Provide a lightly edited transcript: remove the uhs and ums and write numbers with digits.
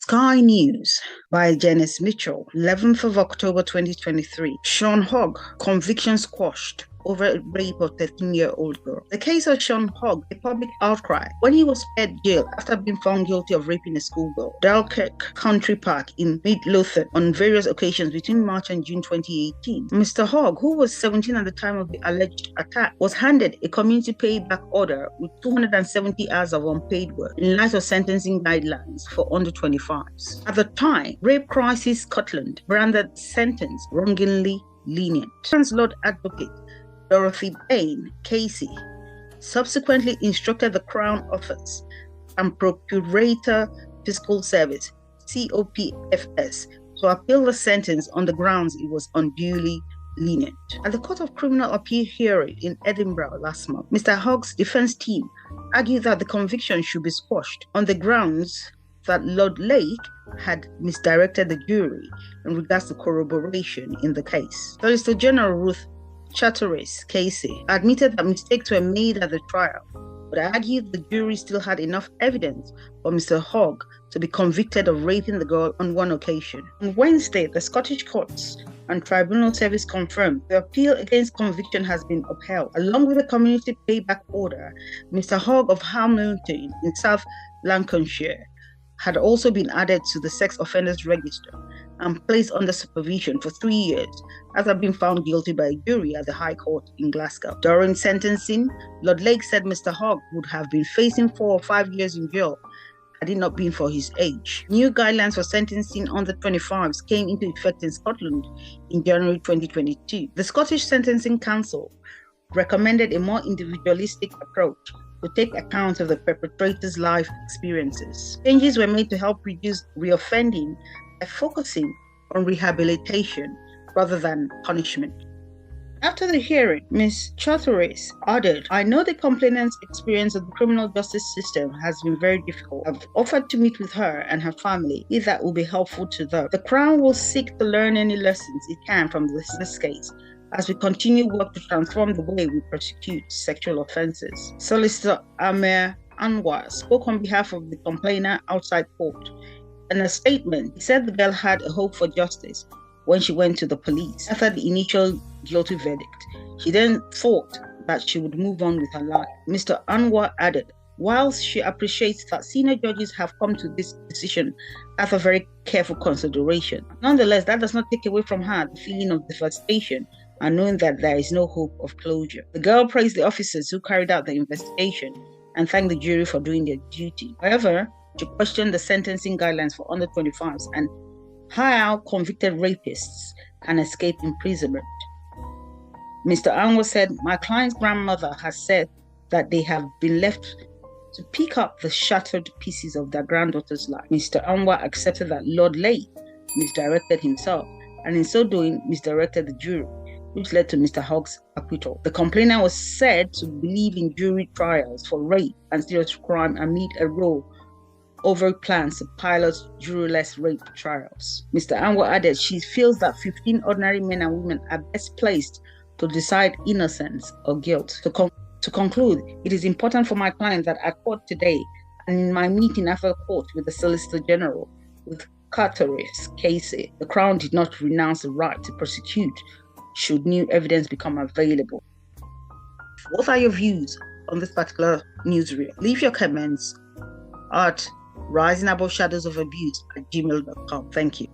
Sky News by Janice Mitchell, 11th of October 2023. Sean Hogg, convictions quashed over rape of 13-year-old girl. The case of Sean Hogg, a public outcry when he was spared jail after being found guilty of raping a schoolgirl. Dalkirk Country Park in Midlothian on various occasions between March and June 2018. Mr. Hogg, who was 17 at the time of the alleged attack, was handed a community payback order with 270 hours of unpaid work in light of sentencing guidelines for under 25s. At the time, Rape Crisis Scotland branded the sentence wrongly lenient. Lord Advocate Dorothy Bain Casey subsequently instructed the Crown Office and Procurator Fiscal Service (COPFS) to appeal the sentence on the grounds it was unduly lenient. At the Court of Criminal Appeal hearing in Edinburgh last month, Mr. Hogg's defense team argued that the conviction should be squashed on the grounds that Lord Lake had misdirected the jury in regards to corroboration in the case. Solicitor General Ruth Chatteris Casey admitted that mistakes were made at the trial, but argued the jury still had enough evidence for Mr. Hogg to be convicted of raping the girl on one occasion. On Wednesday, the Scottish Courts and Tribunal Service confirmed the appeal against conviction has been upheld. Along with the community payback order, Mr. Hogg of Hamilton in South Lancashire had also been added to the sex offenders register and placed under supervision for 3 years after being found guilty by a jury at the High Court in Glasgow. During sentencing, Lord Lake said Mr. Hogg would have been facing 4 or 5 years in jail had it not been for his age. New guidelines for sentencing under 25s came into effect in Scotland in January 2022. The Scottish Sentencing Council recommended a more individualistic approach to take account of the perpetrator's life experiences. Changes were made to help reduce reoffending by focusing on rehabilitation rather than punishment. After the hearing, Ms. Chatteris added, "I know the complainant's experience of the criminal justice system has been very difficult. I've offered to meet with her and her family if that will be helpful to them. The Crown will seek to learn any lessons it can from this case as we continue work to transform the way we prosecute sexual offences." Solicitor Amir Anwar spoke on behalf of the complainant outside court. In a statement, he said the girl had a hope for justice when she went to the police after the initial guilty verdict. She then thought that she would move on with her life. Mr. Anwar added, whilst she appreciates that senior judges have come to this decision after very careful consideration, nonetheless, that does not take away from her the feeling of devastation and knowing that there is no hope of closure. The girl praised the officers who carried out the investigation and thanked the jury for doing their duty. However, she questioned the sentencing guidelines for under 25s and how convicted rapists can escape imprisonment. Mr. Anwar said, "My client's grandmother has said that they have been left to pick up the shattered pieces of their granddaughter's life." Mr. Anwar accepted that Lord Lake misdirected himself and in so doing misdirected the jury, which led to Mr. Hogg's acquittal. The complainant was said to believe in jury trials for rape and serious crime amid a row over plans to pilot juryless rape trials. Mr. Anwar added she feels that 15 ordinary men and women are best placed to decide innocence or guilt. To conclude, it is important for my client that at court today and in my meeting after court with the Solicitor General, with Chatteris Casey, the Crown did not renounce the right to prosecute should new evidence become available. What are your views on this particular newsreel? Leave your comments at risingaboveshadows of abuse@gmail.com. Thank you.